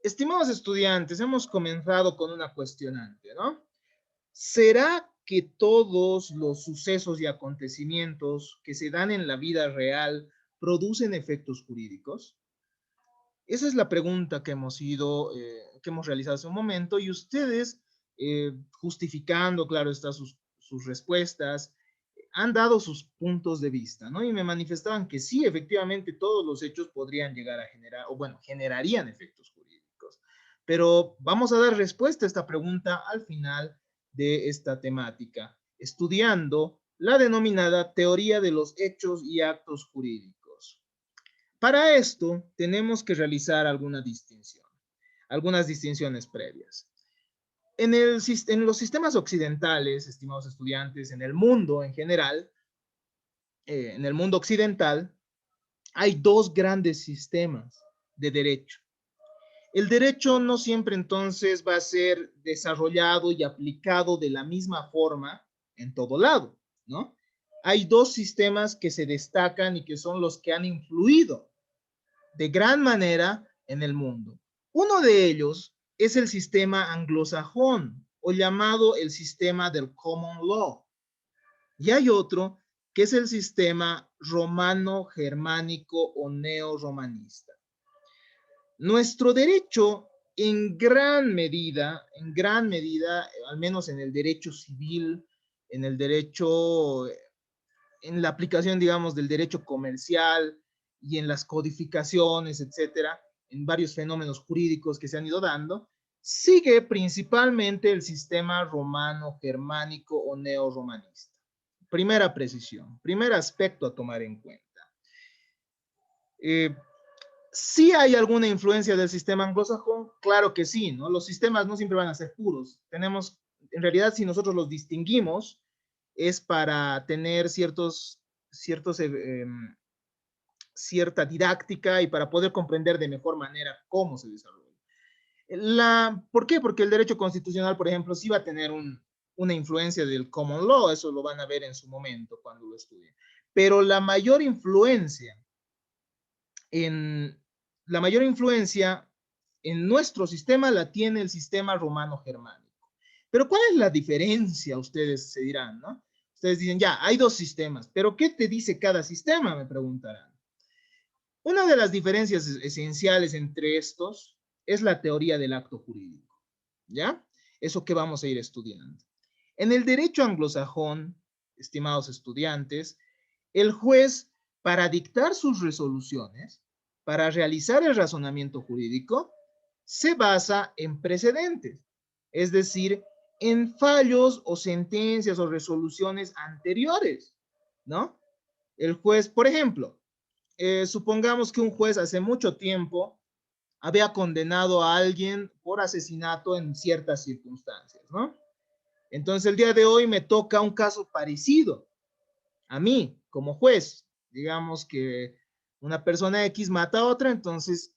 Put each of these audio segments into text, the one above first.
Estimados estudiantes, hemos comenzado con una cuestionante, ¿no? ¿Será que todos los sucesos y acontecimientos que se dan en la vida real producen efectos jurídicos? Esa es la pregunta que hemos realizado hace un momento y ustedes, justificando, claro, está sus respuestas, han dado sus puntos de vista, ¿no? Y me manifestaban que sí, efectivamente, todos los hechos podrían llegar a generar, o bueno, generarían efectos jurídicos. Pero vamos a dar respuesta a esta pregunta al final de esta temática, estudiando la denominada teoría de los hechos y actos jurídicos. Para esto, tenemos que realizar algunas distinciones previas. En los sistemas occidentales, estimados estudiantes, en el mundo en general, en el mundo occidental, hay dos grandes sistemas de derecho. El derecho no siempre entonces va a ser desarrollado y aplicado de la misma forma en todo lado, ¿no? Hay dos sistemas que se destacan y que son los que han influido de gran manera en el mundo. Uno de ellos es el sistema anglosajón o llamado el sistema del common law. Y hay otro que es el sistema romano-germánico o neo-romanista. Nuestro derecho en gran medida, al menos en el derecho civil, en el derecho, en la aplicación, digamos, del derecho comercial y en las codificaciones, etcétera, en varios fenómenos jurídicos que se han ido dando, sigue principalmente el sistema romano-germánico o neo-romanista. Primera precisión, primer aspecto a tomar en cuenta. Eh, ¿Sí hay alguna influencia del sistema anglosajón? Claro que sí, ¿no? Los sistemas no siempre van a ser puros. En realidad, si nosotros los distinguimos, es para tener cierta didáctica y para poder comprender de mejor manera cómo se desarrolla. ¿Por qué? Porque el derecho constitucional, por ejemplo, sí va a tener una influencia del common law, eso lo van a ver en su momento cuando lo estudien. Pero en, la mayor influencia en nuestro sistema la tiene el sistema romano-germánico. Pero ¿cuál es la diferencia? Ustedes se dirán, ¿no? Ustedes dicen, ya, hay dos sistemas, pero ¿qué te dice cada sistema? Me preguntarán. Una de las diferencias esenciales entre estos es la teoría del acto jurídico, ¿ya? Eso que vamos a ir estudiando. En el derecho anglosajón, estimados estudiantes, el juez, para dictar sus resoluciones, para realizar el razonamiento jurídico, se basa en precedentes, es decir, en fallos o sentencias o resoluciones anteriores, ¿no? El juez, por ejemplo, supongamos que un juez hace mucho tiempo había condenado a alguien por asesinato en ciertas circunstancias, ¿no? Entonces el día de hoy me toca un caso parecido a mí como juez. Digamos que una persona X mata a otra, entonces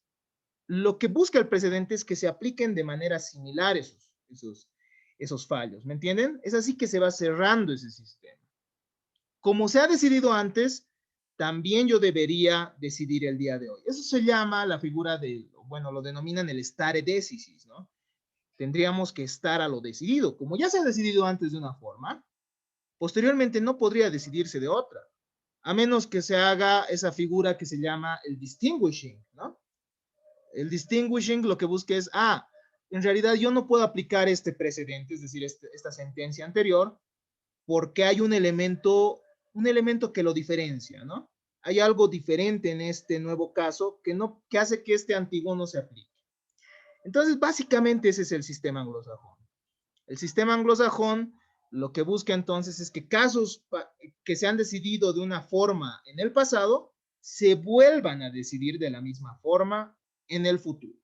lo que busca el precedente es que se apliquen de manera similar esos fallos, ¿me entienden? Es así que se va cerrando ese sistema. Como se ha decidido antes, también yo debería decidir el día de hoy. Eso se llama la figura de, bueno, lo denominan el stare decisis, ¿no? Tendríamos que estar a lo decidido. Como ya se ha decidido antes de una forma, posteriormente no podría decidirse de otra, a menos que se haga esa figura que se llama el distinguishing, ¿no? El distinguishing lo que busca es, en realidad yo no puedo aplicar este precedente, es decir, esta sentencia anterior, porque hay un elemento que lo diferencia, ¿no? Hay algo diferente en este nuevo caso que hace que este antiguo no se aplique. Entonces, básicamente ese es el sistema anglosajón. El sistema anglosajón lo que busca entonces es que casos que se han decidido de una forma en el pasado se vuelvan a decidir de la misma forma en el futuro,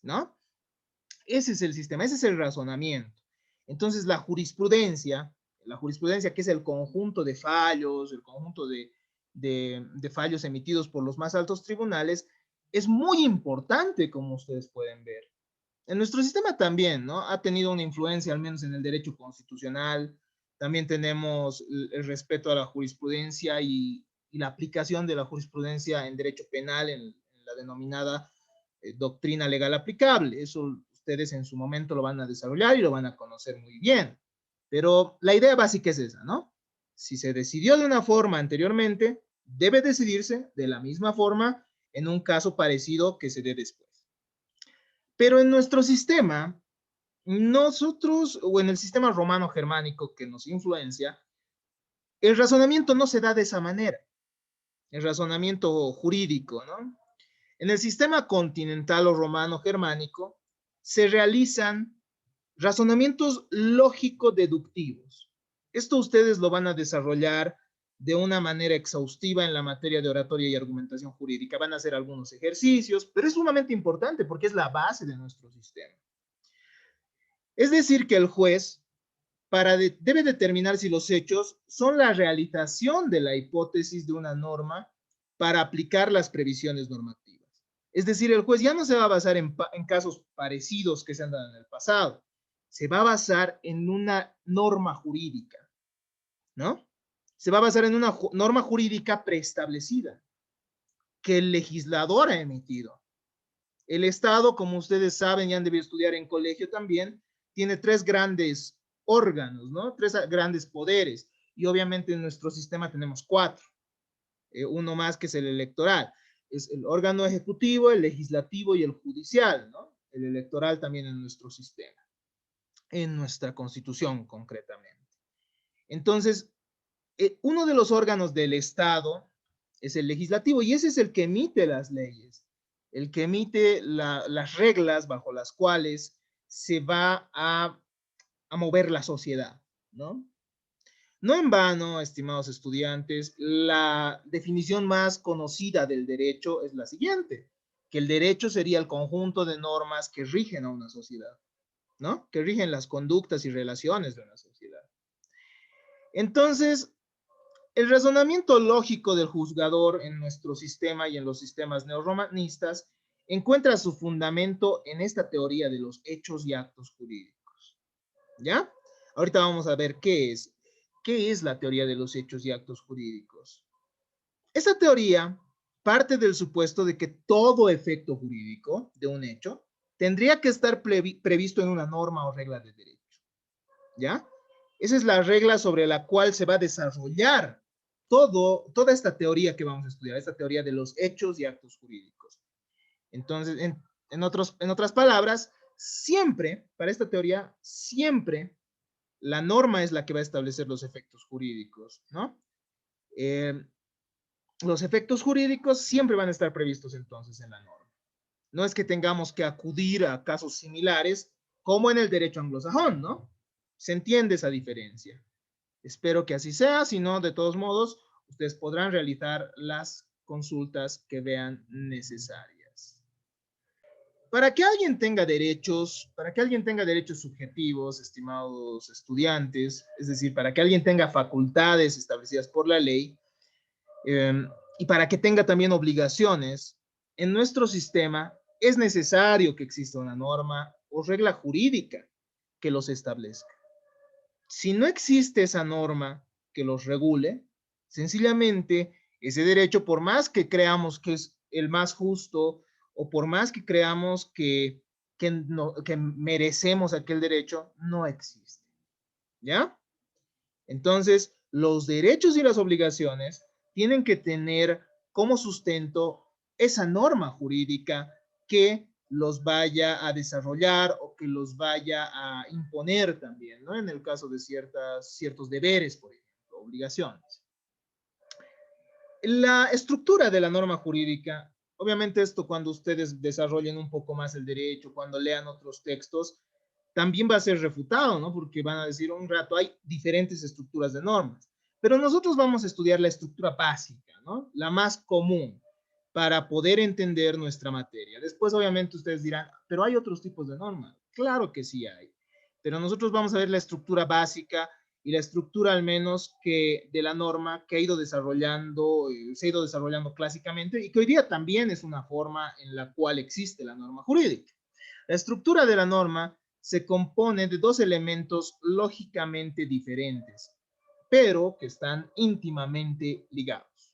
¿no? Ese es el sistema, ese es el razonamiento. Entonces, la jurisprudencia que es el conjunto de fallos, el conjunto de fallos emitidos por los más altos tribunales, es muy importante, como ustedes pueden ver. En nuestro sistema también, ¿no? Ha tenido una influencia, al menos en el derecho constitucional. También tenemos el respeto a la jurisprudencia y la aplicación de la jurisprudencia en derecho penal, en la denominada doctrina legal aplicable. Eso ustedes en su momento lo van a desarrollar y lo van a conocer muy bien. Pero la idea básica es esa, ¿no? Si se decidió de una forma anteriormente, debe decidirse de la misma forma en un caso parecido que se dé después. Pero en nuestro sistema, nosotros, o en el sistema romano-germánico que nos influencia, el razonamiento no se da de esa manera. El razonamiento jurídico, ¿no? En el sistema continental o romano-germánico se realizan razonamientos lógico-deductivos. Esto ustedes lo van a desarrollar de una manera exhaustiva en la materia de oratoria y argumentación jurídica. Van a hacer algunos ejercicios, pero es sumamente importante porque es la base de nuestro sistema. Es decir, que el juez debe determinar si los hechos son la realización de la hipótesis de una norma para aplicar las previsiones normativas. Es decir, el juez ya no se va a basar en casos parecidos que se han dado en el pasado, se va a basar en una norma jurídica, ¿no? Se va a basar en una norma jurídica preestablecida que el legislador ha emitido. El Estado, como ustedes saben y han debido estudiar en colegio también, tiene tres grandes órganos, ¿no? Tres grandes poderes. Y obviamente en nuestro sistema tenemos cuatro. Uno más que es el electoral. Es el órgano ejecutivo, el legislativo y el judicial, ¿no? El electoral también en nuestro sistema, en nuestra constitución concretamente. Entonces, uno de los órganos del Estado es el legislativo y ese es el que emite las leyes, el que emite las reglas bajo las cuales se va a mover la sociedad, ¿no? No en vano, estimados estudiantes, la definición más conocida del derecho es la siguiente, que el derecho sería el conjunto de normas que rigen a una sociedad, ¿no? Que rigen las conductas y relaciones de una sociedad. Entonces, el razonamiento lógico del juzgador en nuestro sistema y en los sistemas neorromanistas encuentra su fundamento en esta teoría de los hechos y actos jurídicos. ¿Ya? Ahorita vamos a ver qué es la teoría de los hechos y actos jurídicos. Esta teoría parte del supuesto de que todo efecto jurídico de un hecho tendría que estar previsto en una norma o regla de derecho. ¿Ya? Esa es la regla sobre la cual se va a desarrollar toda esta teoría que vamos a estudiar, esta teoría de los hechos y actos jurídicos. Entonces, en otras palabras, siempre, para esta teoría, siempre la norma es la que va a establecer los efectos jurídicos, ¿no? Los efectos jurídicos siempre van a estar previstos entonces en la norma. No es que tengamos que acudir a casos similares como en el derecho anglosajón, ¿no? Se entiende esa diferencia. Espero que así sea, si no, de todos modos, ustedes podrán realizar las consultas que vean necesarias. Para que alguien tenga derechos subjetivos, estimados estudiantes, es decir, para que alguien tenga facultades establecidas por la ley, y para que tenga también obligaciones, en nuestro sistema es necesario que exista una norma o regla jurídica que los establezca. Si no existe esa norma que los regule, sencillamente ese derecho, por más que creamos que es el más justo o por más que creamos que merecemos aquel derecho, no existe. ¿Ya? Entonces, los derechos y las obligaciones tienen que tener como sustento esa norma jurídica que los vaya a desarrollar o que los vaya a imponer también, ¿no? En el caso de ciertos deberes, por ejemplo, obligaciones. La estructura de la norma jurídica, obviamente esto cuando ustedes desarrollen un poco más el derecho, cuando lean otros textos, también va a ser refutado, ¿no? Porque van a decir un rato, hay diferentes estructuras de normas. Pero nosotros vamos a estudiar la estructura básica, ¿no? La más común para poder entender nuestra materia. Después, obviamente, ustedes dirán, pero hay otros tipos de normas. Claro que sí hay. Pero nosotros vamos a ver la estructura básica y la estructura al menos que de la norma que se ha ido desarrollando clásicamente y que hoy día también es una forma en la cual existe la norma jurídica. La estructura de la norma se compone de dos elementos lógicamente diferentes, pero que están íntimamente ligados.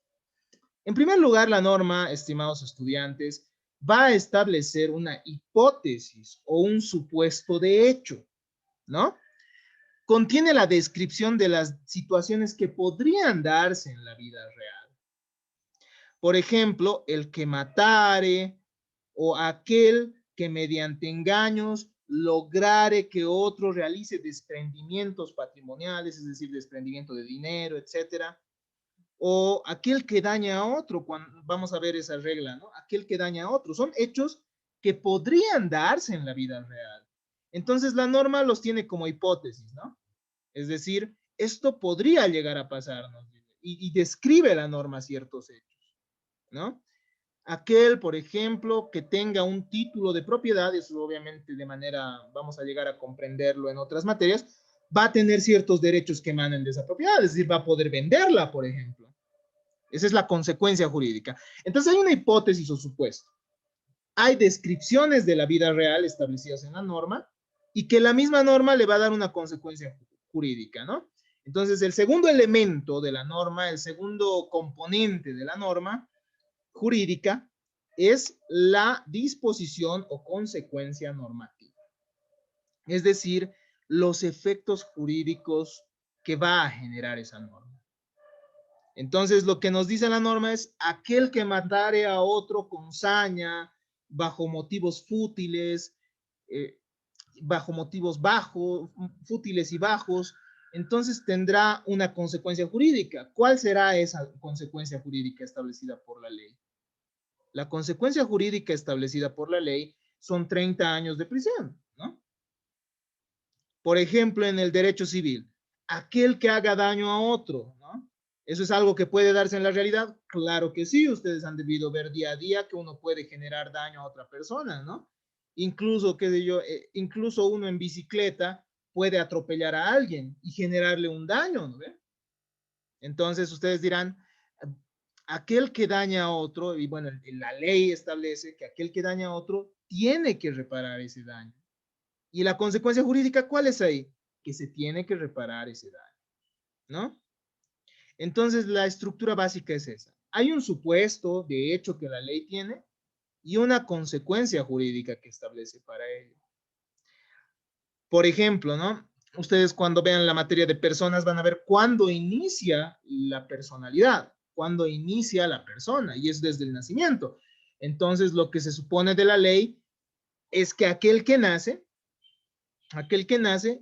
En primer lugar, la norma, estimados estudiantes, va a establecer una hipótesis o un supuesto de hecho, ¿no? Contiene la descripción de las situaciones que podrían darse en la vida real. Por ejemplo, el que matare o aquel que mediante engaños lograre que otro realice desprendimientos patrimoniales, es decir, desprendimiento de dinero, etcétera. O aquel que daña a otro, cuando vamos a ver esa regla, ¿no? Aquel que daña a otro. Son hechos que podrían darse en la vida real. Entonces la norma los tiene como hipótesis, ¿no? Es decir, esto podría llegar a pasarnos y describe la norma ciertos hechos, ¿no? Aquel, por ejemplo, que tenga un título de propiedad, eso obviamente de manera, vamos a llegar a comprenderlo en otras materias, va a tener ciertos derechos que emanen de esa propiedad, es decir, va a poder venderla, por ejemplo. Esa es la consecuencia jurídica. Entonces hay una hipótesis o supuesto. Hay descripciones de la vida real establecidas en la norma y que la misma norma le va a dar una consecuencia jurídica, ¿no? Entonces, el segundo elemento de la norma, el segundo componente de la norma jurídica es la disposición o consecuencia normativa. Es decir, los efectos jurídicos que va a generar esa norma. Entonces, lo que nos dice la norma es aquel que matare a otro con saña, bajo motivos fútiles, bajo motivos bajos, fútiles y bajos, entonces tendrá una consecuencia jurídica. ¿Cuál será esa consecuencia jurídica establecida por la ley? La consecuencia jurídica establecida por la ley son 30 años de prisión, ¿no? Por ejemplo, en el derecho civil, aquel que haga daño a otro, ¿no? ¿Eso es algo que puede darse en la realidad? Claro que sí, ustedes han debido ver día a día que uno puede generar daño a otra persona, ¿no? Incluso, qué sé yo, incluso uno en bicicleta puede atropellar a alguien y generarle un daño, ¿no? Entonces ustedes dirán, aquel que daña a otro, y bueno, la ley establece que aquel que daña a otro tiene que reparar ese daño. ¿Y la consecuencia jurídica cuál es ahí? Que se tiene que reparar ese daño, ¿no? Entonces, la estructura básica es esa. Hay un supuesto de hecho que la ley tiene y una consecuencia jurídica que establece para ello. Por ejemplo, ¿no? Ustedes cuando vean la materia de personas van a ver cuándo inicia la personalidad, cuándo inicia la persona, y es desde el nacimiento. Entonces, lo que se supone de la ley es que aquel que nace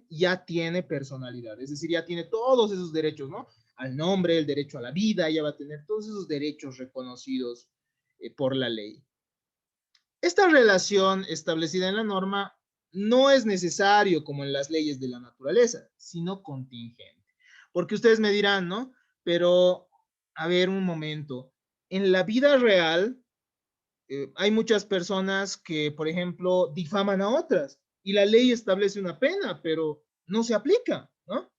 ya tiene personalidad, es decir, ya tiene todos esos derechos, ¿no? Al nombre, el derecho a la vida, ya va a tener todos esos derechos reconocidos por la ley. Esta relación establecida en la norma no es necesario como en las leyes de la naturaleza, sino contingente. Porque ustedes me dirán, ¿no? Pero, a ver, un momento. En la vida real, hay muchas personas que, por ejemplo, difaman a otras y la ley establece una pena, pero no se aplica, ¿no?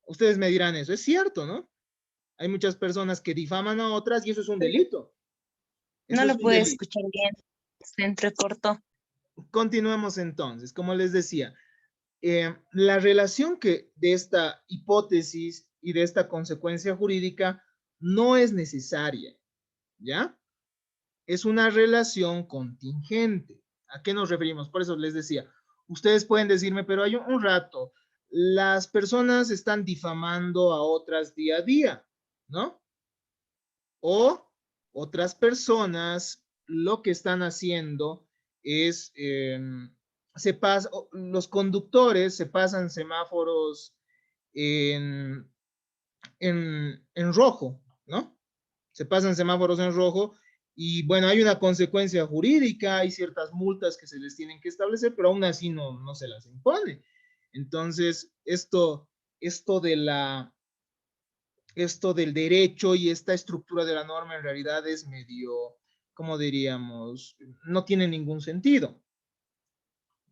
Ustedes me dirán eso, es cierto, ¿no? Hay muchas personas que difaman a otras y eso es un delito. No Eso es lo un pude delito. escuchar bien, se entrecortó. Continuemos entonces, como les decía, la relación que de esta hipótesis y de esta consecuencia jurídica no es necesaria, ¿ya? Es una relación contingente. ¿A qué nos referimos? Por eso les decía, ustedes pueden decirme, pero hay un rato, las personas están difamando a otras día a día, ¿no? O otras personas lo que están haciendo es, los conductores se pasan semáforos en, en rojo, ¿no? Se pasan semáforos en rojo y bueno, hay una consecuencia jurídica, hay ciertas multas que se les tienen que establecer, pero aún así no se las impone. Entonces, esto de esto del derecho y esta estructura de la norma en realidad es medio, ¿cómo diríamos? No tiene ningún sentido.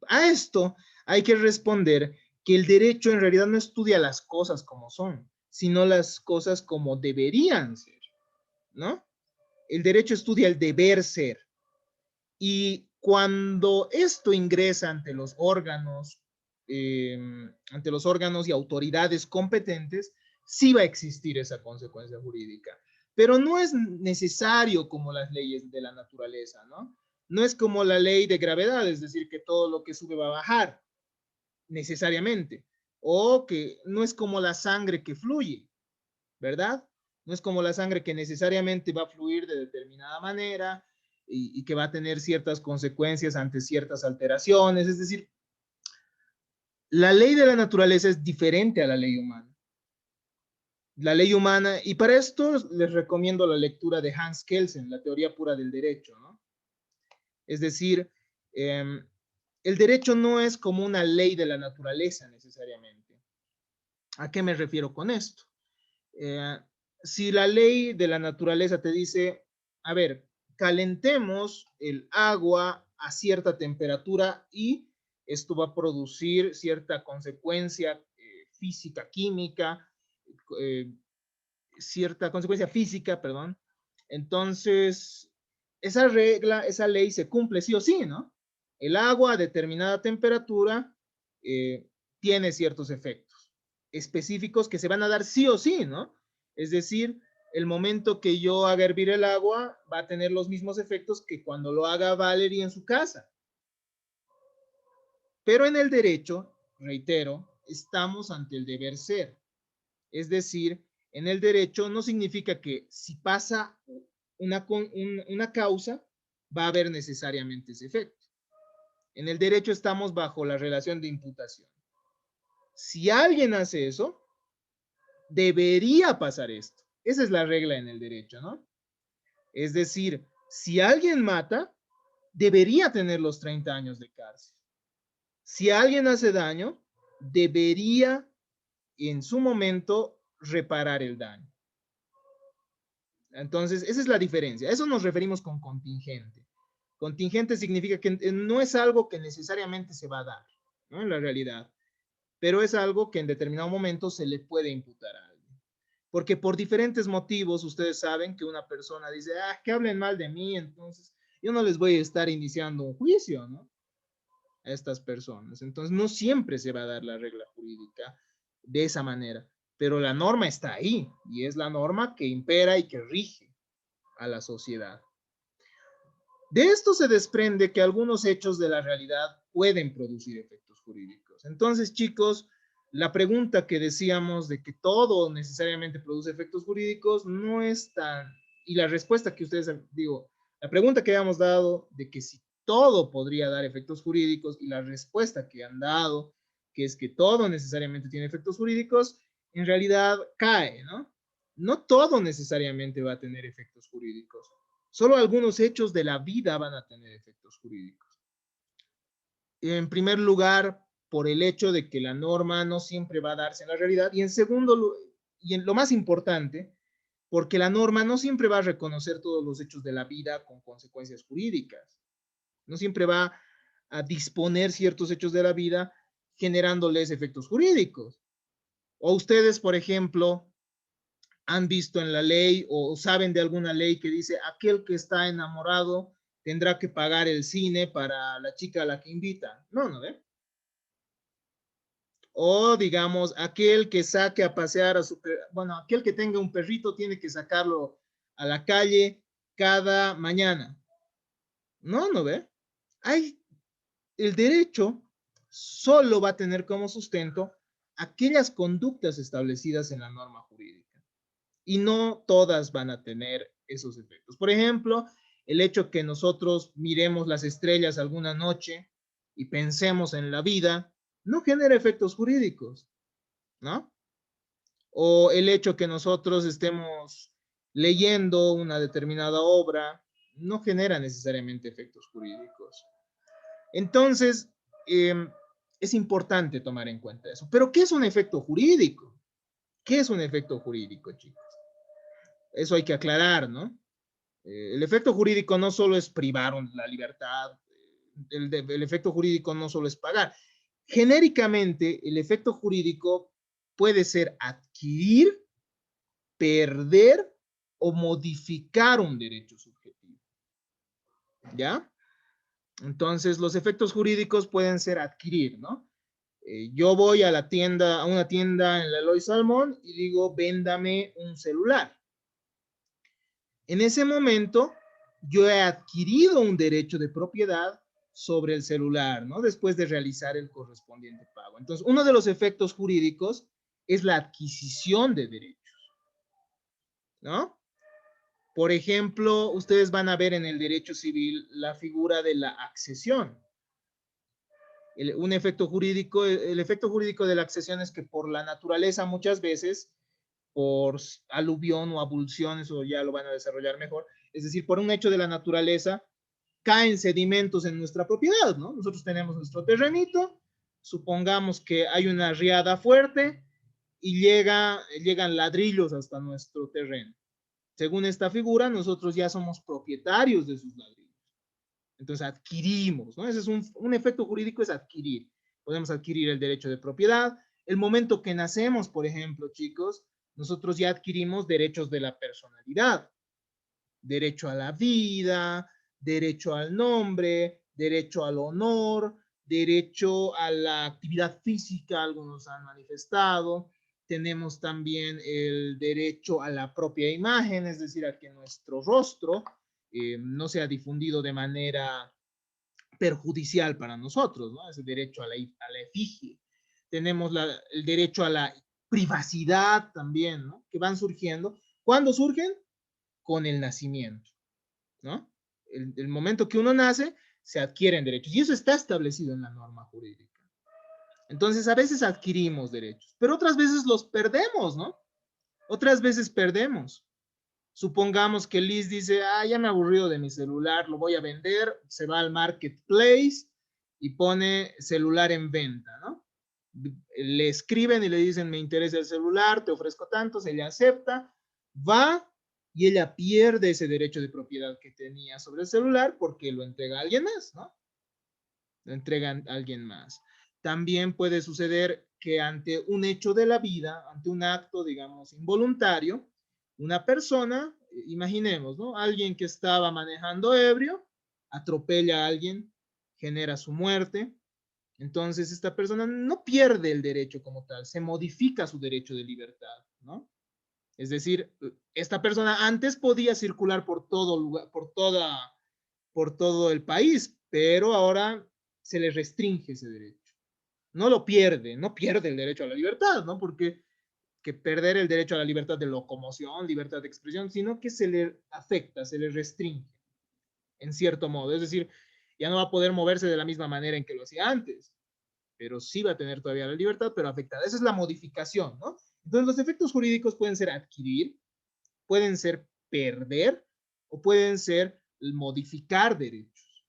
A esto hay que responder que el derecho en realidad no estudia las cosas como son, sino las cosas como deberían ser, ¿no? El derecho estudia el deber ser. Y cuando esto ingresa ante los órganos y autoridades competentes, sí va a existir esa consecuencia jurídica. pero no es necesario como las leyes de la naturaleza, ¿no? No es como la ley de gravedad, es decir, que todo lo que sube va a bajar necesariamente, o que no es como la sangre que fluye, ¿verdad? No es como la sangre que necesariamente va a fluir de determinada manera y que va a tener ciertas consecuencias ante ciertas alteraciones, es decir, la ley de la naturaleza es diferente a la ley humana. La ley humana, y para esto les recomiendo la lectura de Hans Kelsen, La teoría pura del derecho, ¿no? Es decir, el derecho no es como una ley de la naturaleza necesariamente. ¿A qué me refiero con esto? Eh, si la ley de la naturaleza te dice, a ver, calentemos el agua a cierta temperatura y esto va a producir cierta consecuencia física, química, eh, cierta consecuencia física, perdón. Entonces, esa regla, esa ley se cumple sí o sí, ¿no? El agua a determinada temperatura tiene ciertos efectos específicos que se van a dar sí o sí, ¿no? Es decir, el momento que yo haga hervir el agua va a tener los mismos efectos que cuando lo haga Valerie en su casa. Pero en el derecho, reitero, estamos ante el deber ser. Es decir, en el derecho no significa que si pasa una causa, va a haber necesariamente ese efecto. En el derecho estamos bajo la relación de imputación. Si alguien hace eso, debería pasar esto. Esa es la regla en el derecho, ¿no? Es decir, si alguien mata, debería tener los 30 años de cárcel. Si alguien hace daño, debería en su momento reparar el daño. Entonces, esa es la diferencia. A eso nos referimos con contingente. Contingente significa que no es algo que necesariamente se va a dar, ¿no? En la realidad, pero es algo que en determinado momento se le puede imputar a alguien. Porque por diferentes motivos, ustedes saben que una persona dice, ah, que hablen mal de mí, entonces yo no les voy a estar iniciando un juicio, ¿no? A estas personas. Entonces, no siempre se va a dar la regla jurídica de esa manera, pero la norma está ahí y es la norma que impera y que rige a la sociedad. De esto se desprende que algunos hechos de la realidad pueden producir efectos jurídicos. Entonces, chicos, la pregunta que decíamos de que todo necesariamente produce efectos jurídicos no es tan... Y la respuesta que ustedes, digo, la pregunta que habíamos dado de que si todo podría dar efectos jurídicos y la respuesta que han dado, que es que todo necesariamente tiene efectos jurídicos, en realidad cae, ¿no? No todo necesariamente va a tener efectos jurídicos. Solo algunos hechos de la vida van a tener efectos jurídicos. En primer lugar, por el hecho de que la norma no siempre va a darse en la realidad. Y en segundo, y en lo más importante, porque la norma no siempre va a reconocer todos los hechos de la vida con consecuencias jurídicas. No siempre va a disponer ciertos hechos de la vida generándoles efectos jurídicos. O ustedes, por ejemplo, han visto en la ley o saben de alguna ley que dice aquel que está enamorado tendrá que pagar el cine para la chica a la que invita. No, ¿no ve? O digamos, aquel que saque a pasear a su, bueno, aquel que tenga un perrito tiene que sacarlo a la calle cada mañana. No, ¿no ve? Hay el derecho solo va a tener como sustento aquellas conductas establecidas en la norma jurídica. Y no todas van a tener esos efectos. Por ejemplo, el hecho que nosotros miremos las estrellas alguna noche y pensemos en la vida, no genera efectos jurídicos, ¿no? O el hecho que nosotros estemos leyendo una determinada obra, no genera necesariamente efectos jurídicos. Entonces, es importante tomar en cuenta eso. Pero, ¿qué es un efecto jurídico? ¿Qué es un efecto jurídico, chicos? Eso hay que aclarar, ¿no? El efecto jurídico no solo es privar la libertad, el efecto jurídico no solo es pagar. Genéricamente, el efecto jurídico puede ser adquirir, perder o modificar un derecho subjetivo. ¿Ya? Entonces, los efectos jurídicos pueden ser adquirir, ¿no? Yo voy a la tienda, a una tienda en la Eloy Salmón y digo, véndame un celular. En ese momento, yo he adquirido un derecho de propiedad sobre el celular, ¿no? Después de realizar el correspondiente pago. Entonces, uno de los efectos jurídicos es la adquisición de derechos, ¿no? Por ejemplo, ustedes van a ver en el derecho civil la figura de la accesión. Un efecto jurídico, el efecto jurídico de la accesión es que por la naturaleza muchas veces, por aluvión o abulsión, eso ya lo van a desarrollar mejor, es decir, por un hecho de la naturaleza, caen sedimentos en nuestra propiedad, ¿no? Nosotros tenemos nuestro terrenito, supongamos que hay una riada fuerte y llegan ladrillos hasta nuestro terreno. Según esta figura, nosotros ya somos propietarios de sus ladrillos. Entonces adquirimos, ¿no? Ese es un efecto jurídico, es adquirir. Podemos adquirir el derecho de propiedad. El momento que nacemos, por ejemplo, chicos, nosotros ya adquirimos derechos de la personalidad. Derecho a la vida, derecho al nombre, derecho al honor, derecho a la actividad física, algunos han manifestado. Tenemos también el derecho a la propia imagen, es decir, a que nuestro rostro no sea difundido de manera perjudicial para nosotros, ¿no? Ese derecho a la efigie. Tenemos el derecho a la privacidad también, ¿no? Que van surgiendo. ¿Cuándo surgen? Con el nacimiento, ¿no? El momento que uno nace, se adquieren derechos. Y eso está establecido en la norma jurídica. Entonces, a veces adquirimos derechos, pero otras veces los perdemos, ¿no? Otras veces perdemos. Supongamos que Liz dice, ya me he aburrido de mi celular, lo voy a vender, se va al marketplace y pone celular en venta, ¿no? Le escriben y le dicen, me interesa el celular, te ofrezco tantos, ella acepta, va y ella pierde ese derecho de propiedad que tenía sobre el celular porque lo entrega a alguien más, ¿no? Lo entregan a alguien más. También puede suceder que ante un hecho de la vida, ante un acto, digamos, involuntario, una persona, imaginemos, ¿no? Alguien que estaba manejando ebrio, atropella a alguien, genera su muerte. Entonces, esta persona no pierde el derecho como tal, se modifica su derecho de libertad, ¿no? Es decir, esta persona antes podía circular por todo lugar, por todo el país, pero ahora se le restringe ese derecho. No lo pierde, no pierde el derecho a la libertad, ¿no? Porque que perder el derecho a la libertad de locomoción, libertad de expresión, sino que se le afecta, se le restringe, en cierto modo. Es decir, ya no va a poder moverse de la misma manera en que lo hacía antes, pero sí va a tener todavía la libertad, pero afectada. Esa es la modificación, ¿no? Entonces, los efectos jurídicos pueden ser adquirir, pueden ser perder o pueden ser modificar derechos.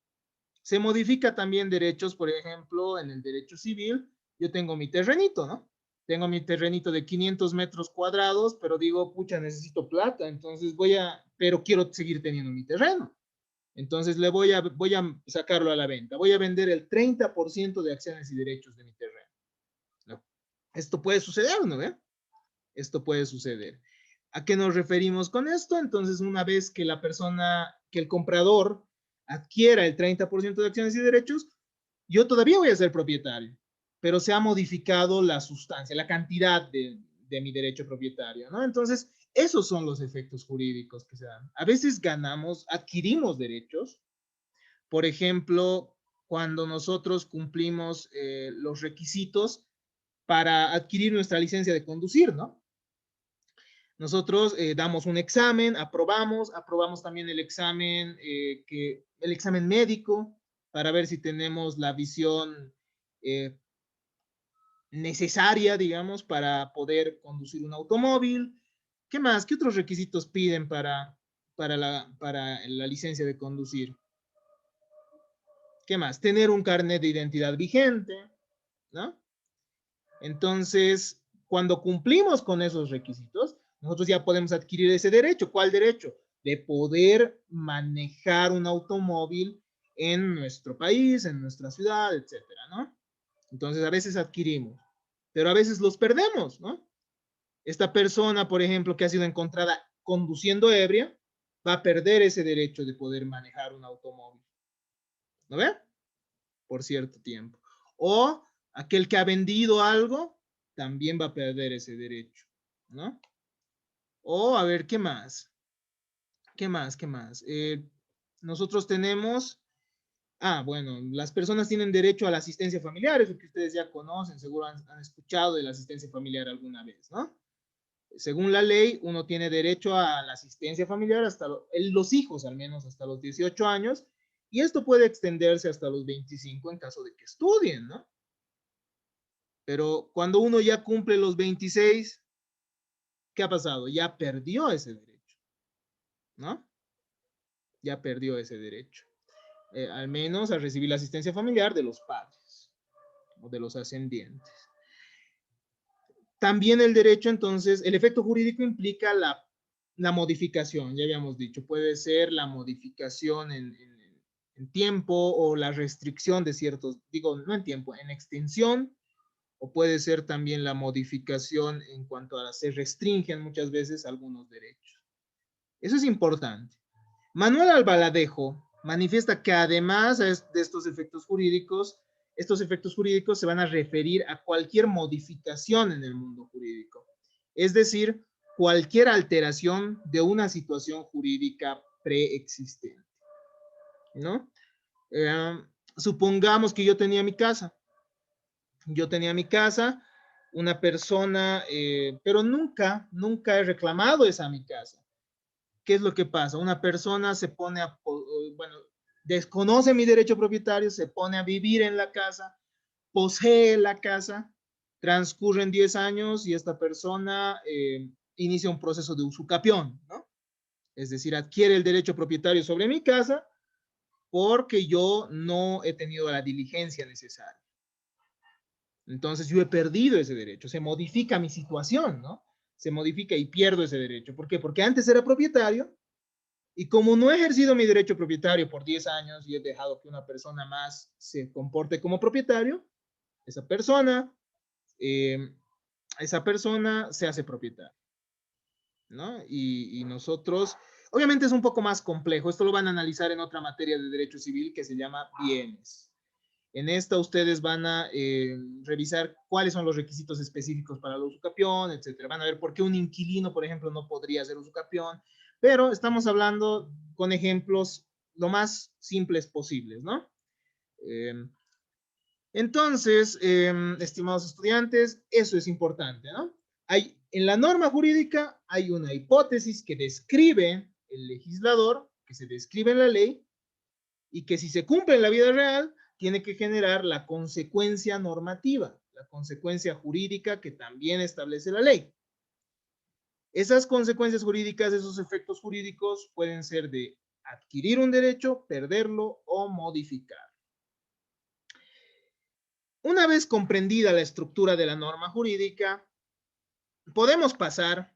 Se modifica también derechos, por ejemplo, en el derecho civil, yo tengo mi terrenito, ¿no? Tengo mi terrenito de 500 metros cuadrados, pero digo, pucha, necesito plata, entonces pero quiero seguir teniendo mi terreno. Entonces voy a sacarlo a la venta. Voy a vender el 30% de acciones y derechos de mi terreno. ¿No? Esto puede suceder, ¿no? Esto puede suceder. ¿A qué nos referimos con esto? Entonces, una vez que que el comprador adquiera el 30% de acciones y derechos, yo todavía voy a ser propietario, pero se ha modificado la sustancia, la cantidad de mi derecho propietario, ¿no? Entonces, esos son los efectos jurídicos que se dan. A veces adquirimos derechos, por ejemplo, cuando nosotros cumplimos los requisitos para adquirir nuestra licencia de conducir, ¿no? Nosotros damos un examen, aprobamos también el examen médico para ver si tenemos la visión necesaria, digamos, para poder conducir un automóvil. ¿Qué más? ¿Qué otros requisitos piden para la licencia de conducir? ¿Qué más? Tener un carnet de identidad vigente, ¿no? Entonces, cuando cumplimos con esos requisitos, nosotros ya podemos adquirir ese derecho. ¿Cuál derecho? De poder manejar un automóvil en nuestro país, en nuestra ciudad, etcétera, ¿no? Entonces, a veces adquirimos, pero a veces los perdemos, ¿no? Esta persona, por ejemplo, que ha sido encontrada conduciendo ebria, va a perder ese derecho de poder manejar un automóvil, ¿no ve? Por cierto tiempo. O aquel que ha vendido algo también va a perder ese derecho, ¿no? O a ver, ¿qué más? ¿Qué más? ¿Qué más? Nosotros tenemos, bueno, las personas tienen derecho a la asistencia familiar, eso que ustedes ya conocen, seguro han escuchado de la asistencia familiar alguna vez, ¿no? Según la ley, uno tiene derecho a la asistencia familiar hasta los hijos, al menos hasta los 18 años, y esto puede extenderse hasta los 25 en caso de que estudien, ¿no? Pero cuando uno ya cumple los 26, ¿qué ha pasado? Ya perdió ese derecho, ¿no? Ya perdió ese derecho. Al menos a recibir la asistencia familiar de los padres o de los ascendientes. También el derecho, entonces, el efecto jurídico implica la modificación, ya habíamos dicho, puede ser la modificación en tiempo o la restricción de ciertos, digo, no en tiempo, en extensión, o puede ser también la modificación en cuanto a se restringen muchas veces algunos derechos. Eso es importante. Manuel Albaladejo manifiesta que además de estos efectos jurídicos se van a referir a cualquier modificación en el mundo jurídico, es decir, cualquier alteración de una situación jurídica preexistente, ¿no? Supongamos que yo tenía mi casa, una persona, pero nunca he reclamado esa mi casa. ¿Qué es lo que pasa? Una persona se pone bueno, desconoce mi derecho propietario, se pone a vivir en la casa, posee la casa, transcurren 10 años y esta persona inicia un proceso de usucapión, ¿no? Es decir, adquiere el derecho propietario sobre mi casa porque yo no he tenido la diligencia necesaria. Entonces yo he perdido ese derecho, se modifica mi situación, ¿no? Se modifica y pierdo ese derecho. ¿Por qué? Porque antes era propietario y como no he ejercido mi derecho propietario por 10 años y he dejado que una persona más se comporte como propietario, esa persona, eh, se hace propietaria, ¿no? Y nosotros, obviamente es un poco más complejo, esto lo van a analizar en otra materia de derecho civil que se llama bienes. En esta ustedes van a revisar cuáles son los requisitos específicos para la usucapión, etcétera. Van a ver por qué un inquilino, por ejemplo, no podría ser usucapión, pero estamos hablando con ejemplos lo más simples posibles, ¿no? Entonces, estimados estudiantes, eso es importante, ¿no? En la norma jurídica hay una hipótesis que describe el legislador, que se describe en la ley, y que si se cumple en la vida real, tiene que generar la consecuencia normativa, la consecuencia jurídica que también establece la ley. Esas consecuencias jurídicas, esos efectos jurídicos pueden ser de adquirir un derecho, perderlo o modificar. Una vez comprendida la estructura de la norma jurídica, podemos pasar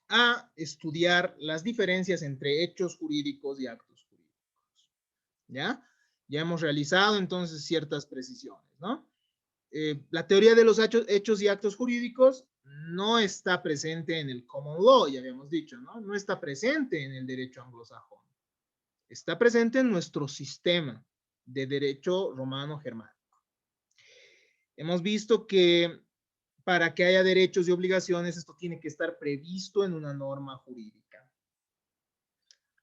a estudiar las diferencias entre hechos jurídicos y actos jurídicos. ¿Ya? Ya hemos realizado entonces ciertas precisiones, ¿no? La teoría de los hechos y actos jurídicos no está presente en el common law, ya habíamos dicho, ¿no? No está presente en el derecho anglosajón. Está presente en nuestro sistema de derecho romano-germánico. Hemos visto que para que haya derechos y obligaciones, esto tiene que estar previsto en una norma jurídica.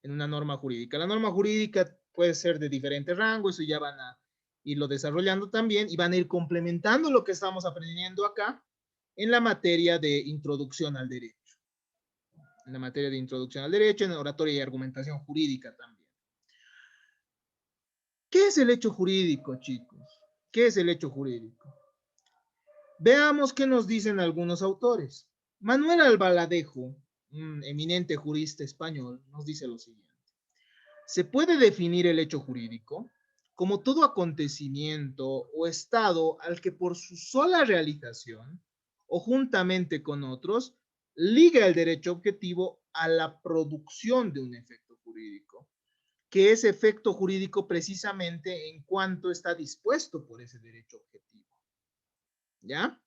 En una norma jurídica. La norma jurídica puede ser de diferente rango, eso ya van a irlo desarrollando también y van a ir complementando lo que estamos aprendiendo acá en la materia de introducción al derecho. En la materia de introducción al derecho, en oratoria y argumentación jurídica también. ¿Qué es el hecho jurídico, chicos? ¿Qué es el hecho jurídico? Veamos qué nos dicen algunos autores. Manuel Albaladejo, un eminente jurista español, nos dice lo siguiente. Se puede definir el hecho jurídico como todo acontecimiento o estado al que por su sola realización o juntamente con otros liga el derecho objetivo a la producción de un efecto jurídico, que es efecto jurídico precisamente en cuanto está dispuesto por ese derecho objetivo. ¿Ya?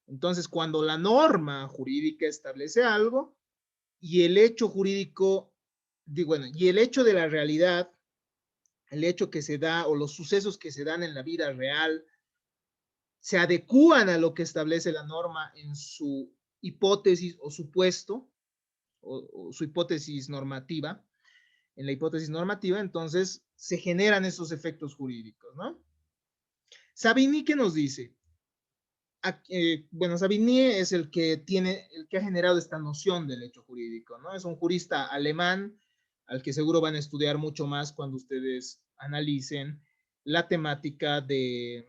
Entonces, cuando la norma jurídica establece algo y el hecho jurídico, bueno, y el hecho de la realidad, el hecho que se da o los sucesos que se dan en la vida real se adecúan a lo que establece la norma en su hipótesis o supuesto, o su hipótesis normativa, en la hipótesis normativa, entonces se generan esos efectos jurídicos, ¿no? Savigny, ¿qué nos dice? Bueno, Savigny es el que ha generado esta noción del hecho jurídico, ¿no? Es un jurista alemán al que seguro van a estudiar mucho más cuando ustedes analicen la temática de,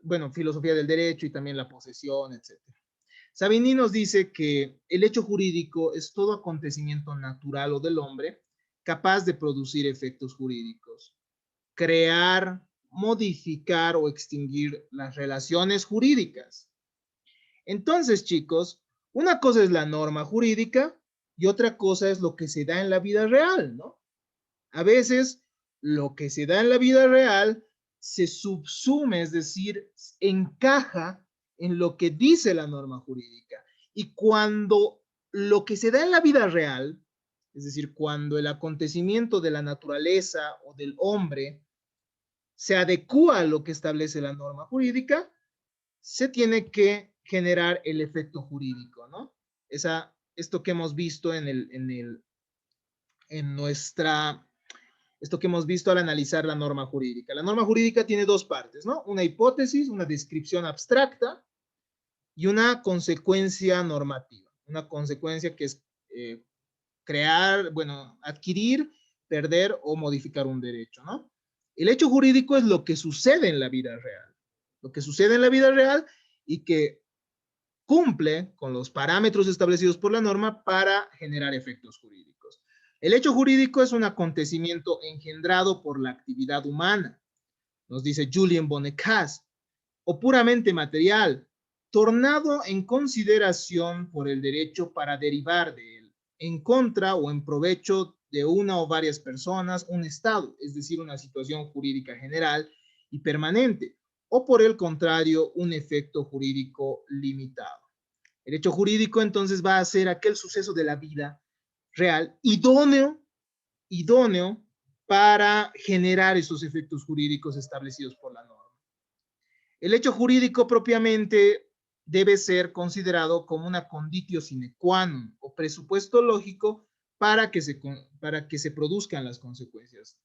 bueno, filosofía del derecho y también la posesión, etcétera. Savigny nos dice que el hecho jurídico es todo acontecimiento natural o del hombre capaz de producir efectos jurídicos, crear, modificar o extinguir las relaciones jurídicas. Entonces, chicos, una cosa es la norma jurídica y otra cosa es lo que se da en la vida real, ¿no? A veces lo que se da en la vida real se subsume, es decir, encaja en lo que dice la norma jurídica. Y cuando lo que se da en la vida real, es decir, cuando el acontecimiento de la naturaleza o del hombre se adecua a lo que establece la norma jurídica, se tiene que generar el efecto jurídico, ¿no? Esto que hemos visto en nuestra, esto que hemos visto al analizar la norma jurídica. La norma jurídica tiene dos partes, ¿no? Una hipótesis, una descripción abstracta y una consecuencia normativa. Una consecuencia que es crear, bueno, adquirir, perder o modificar un derecho, ¿no? El hecho jurídico es lo que sucede en la vida real. Lo que sucede en la vida real y que cumple con los parámetros establecidos por la norma para generar efectos jurídicos. El hecho jurídico es un acontecimiento engendrado por la actividad humana, nos dice Julien Bonnecas, o puramente material, tornado en consideración por el derecho para derivar de él, en contra o en provecho de una o varias personas, un estado, es decir, una situación jurídica general y permanente, o por el contrario, un efecto jurídico limitado. El hecho jurídico entonces va a ser aquel suceso de la vida real idóneo para generar esos efectos jurídicos establecidos por la norma. El hecho jurídico propiamente debe ser considerado como una conditio sine qua non o presupuesto lógico para que se produzcan las consecuencias